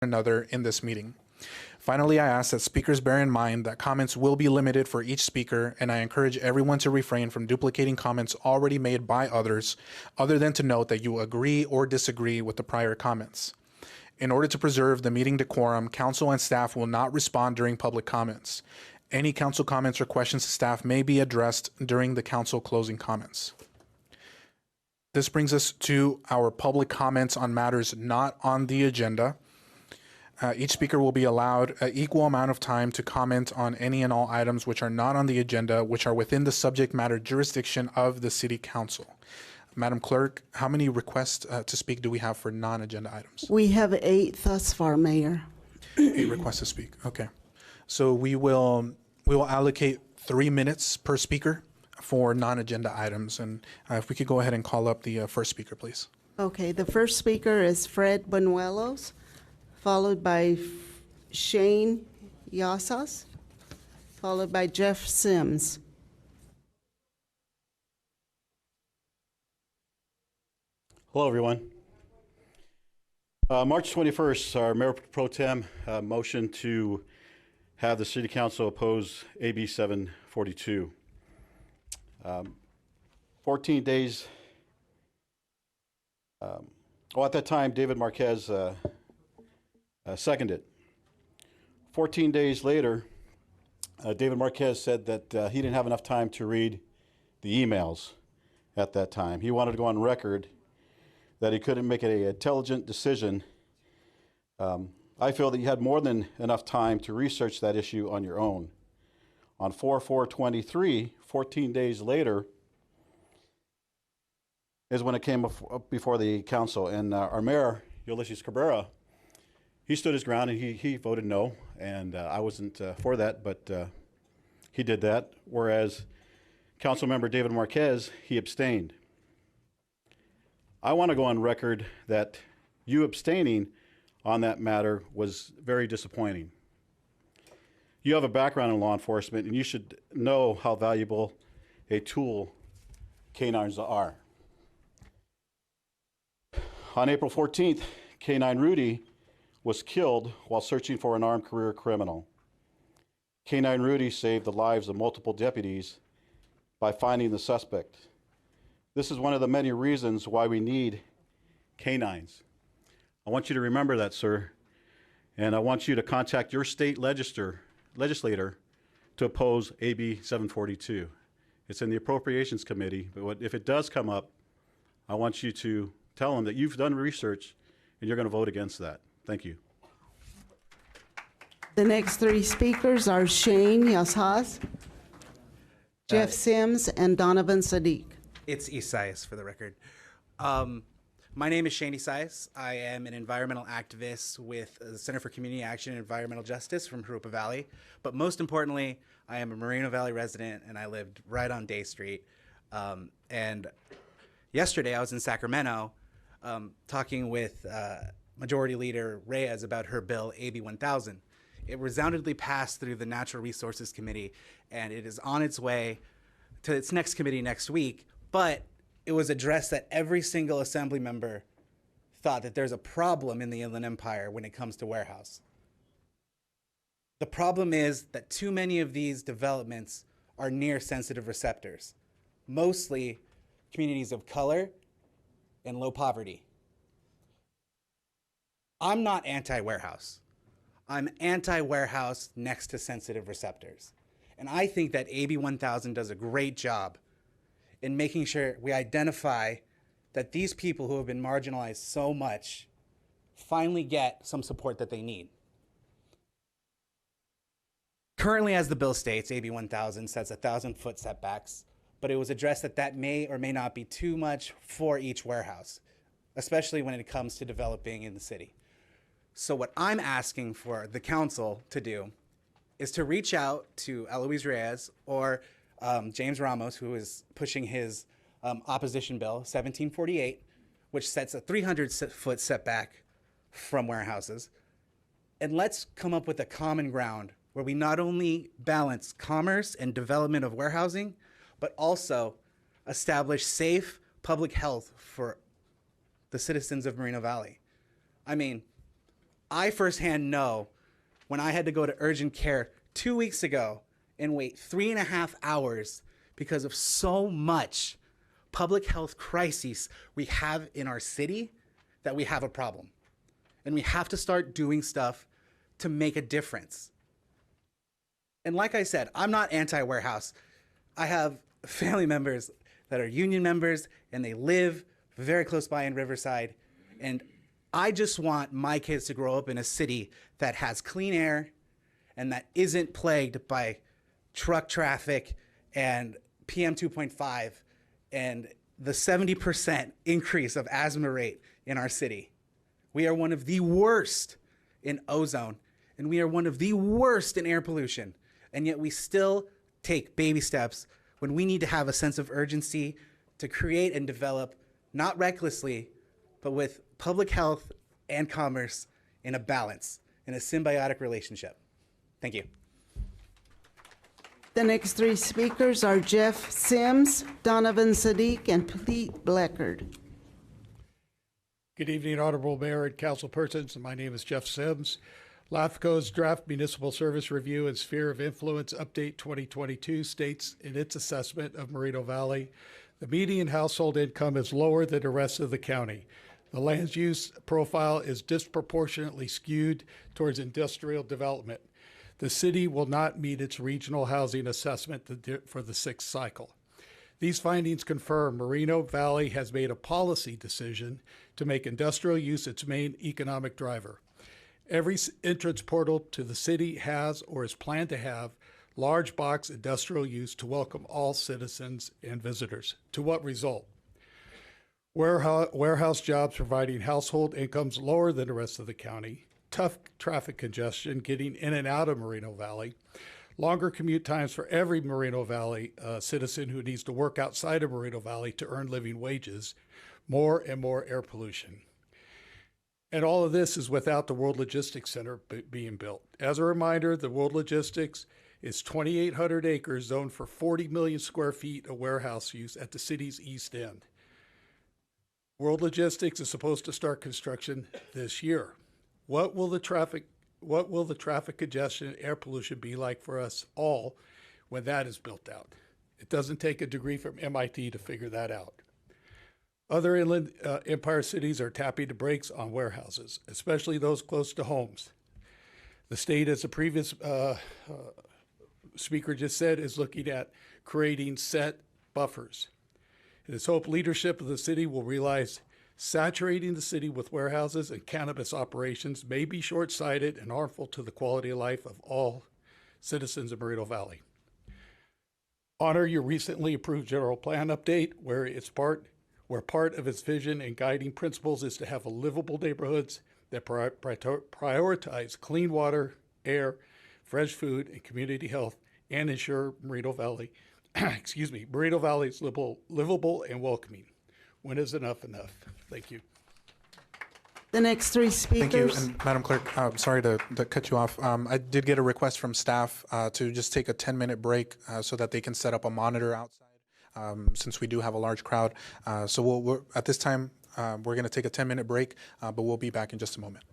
another in this meeting. Finally, I ask that speakers bear in mind that comments will be limited for each speaker, and I encourage everyone to refrain from duplicating comments already made by others, other than to note that you agree or disagree with the prior comments. In order to preserve the meeting decorum, council and staff will not respond during public comments. Any council comments or questions to staff may be addressed during the council closing comments. This brings us to our public comments on matters not on the agenda. Each speaker will be allowed an equal amount of time to comment on any and all items which are not on the agenda, which are within the subject matter jurisdiction of the City Council. Madam Clerk, how many requests to speak do we have for non-agenda items? We have 8 thus far, Mayor. 8 requests to speak. Okay. So we will allocate 3 minutes per speaker for non-agenda items. And if we could go ahead and call up the first speaker, please. Okay, the first speaker is Fred Banuelos, followed by Shane Yasas, followed by Jeff Sims. Hello, everyone. March 21st, our Mayor Pro Tem motioned to have the City Council oppose AB 742. 14 days, at that time, David Marquez seconded. 14 days later, David Marquez said that he didn't have enough time to read the emails at that time. He wanted to go on record that he couldn't make an intelligent decision. I feel that you had more than enough time to research that issue on your own. On 4/4/23, 14 days later, is when it came before the council. And our mayor, Ulysses Cabrera, he stood his ground and he voted no. And I wasn't for that, but he did that. Whereas council member David Marquez, he abstained. I want to go on record that you abstaining on that matter was very disappointing. You have a background in law enforcement, and you should know how valuable a tool canines are. On April 14th, K-9 Rudy was killed while searching for an armed career criminal. K-9 Rudy saved the lives of multiple deputies by finding the suspect. This is one of the many reasons why we need canines. I want you to remember that, sir, and I want you to contact your state legislator to oppose AB 742. It's in the Appropriations Committee, but if it does come up, I want you to tell them that you've done research and you're going to vote against that. Thank you. The next 3 speakers are Shane Yasas, Jeff Sims, and Donovan Sadiq. It's Isaias for the record. My name is Shane Isaias. I am an environmental activist with the Center for Community Action and Environmental Justice from Jurupa Valley. But most importantly, I am a Moreno Valley resident and I lived right on Day Street. And yesterday I was in Sacramento talking with Majority Leader Reyes about her bill, AB 1000. It resoundingly passed through the Natural Resources Committee and it is on its way to its next committee next week. But it was addressed that every single assembly member thought that there's a problem in the Inland Empire when it comes to warehouse. The problem is that too many of these developments are near sensitive receptors, mostly communities of color and low poverty. I'm not anti-warehouse. I'm anti-warehouse next to sensitive receptors. And I think that AB 1000 does a great job in making sure we identify that these people who have been marginalized so much finally get some support that they need. Currently, as the bill states, AB 1000 sets 1,000-foot setbacks, but it was addressed that that may or may not be too much for each warehouse, especially when it comes to developing in the city. So what I'm asking for the council to do is to reach out to Eloise Reyes or James Ramos, who is pushing his opposition bill, 1748, which sets a 300-foot setback from warehouses. And let's come up with a common ground where we not only balance commerce and development of warehousing, but also establish safe public health for the citizens of Moreno Valley. I mean, I firsthand know when I had to go to urgent care 2 weeks ago and wait 3.5 hours because of so much public health crises we have in our city that we have a problem. And we have to start doing stuff to make a difference. And like I said, I'm not anti-warehouse. I have family members that are union members and they live very close by in Riverside. And I just want my kids to grow up in a city that has clean air and that isn't plagued by truck traffic and PM 2.5 and the 70% increase of asthma rate in our city. We are one of the worst in ozone, and we are one of the worst in air pollution. And yet we still take baby steps when we need to have a sense of urgency to create and develop, not recklessly, but with public health and commerce in a balance, in a symbiotic relationship. Thank you. The next three speakers are Jeff Sims, Donovan Sadiq, and Pete Bleckard. Good evening, Honorable Mayor and council persons. My name is Jeff Sims. LAFCO's Draft Municipal Service Review and Sphere of Influence Update 2022 states in its assessment of Moreno Valley, the median household income is lower than the rest of the county. The land use profile is disproportionately skewed towards industrial development. The city will not meet its regional housing assessment for the sixth cycle. These findings confirm Moreno Valley has made a policy decision to make industrial use its main economic driver. Every entrance portal to the city has or is planned to have large box industrial use to welcome all citizens and visitors. To what result? Warehouse jobs providing household incomes lower than the rest of the county, tough traffic congestion getting in and out of Moreno Valley, longer commute times for every Moreno Valley citizen who needs to work outside of Moreno Valley to earn living wages, more and more air pollution. And all of this is without the World Logistics Center being built. As a reminder, the World Logistics is 2,800 acres zoned for 40 million square feet of warehouse use at the city's east end. World Logistics is supposed to start construction this year. What will the traffic congestion and air pollution be like for us all when that is built out? It doesn't take a degree from MIT to figure that out. Other inland empire cities are tapping the brakes on warehouses, especially those close to homes. The state, as the previous speaker just said, is looking at creating set buffers. It is hoped leadership of the city will realize saturating the city with warehouses and cannabis operations may be short-sighted and harmful to the quality of life of all citizens of Moreno Valley. Honor your recently approved general plan update, where part of its vision and guiding principles is to have livable neighborhoods that prioritize clean water, air, fresh food, and community health, and ensure Moreno Valley, Moreno Valley is livable and welcoming. When is enough enough? Thank you. The next three Thank you. speakers. And Madam Clerk, sorry to cut you off. I did get a request from staff to just take a 10-minute break so that they can set up a monitor outside since we do have a large crowd. So at this time, we're going to take a 10-minute break, but we'll be back in just a moment.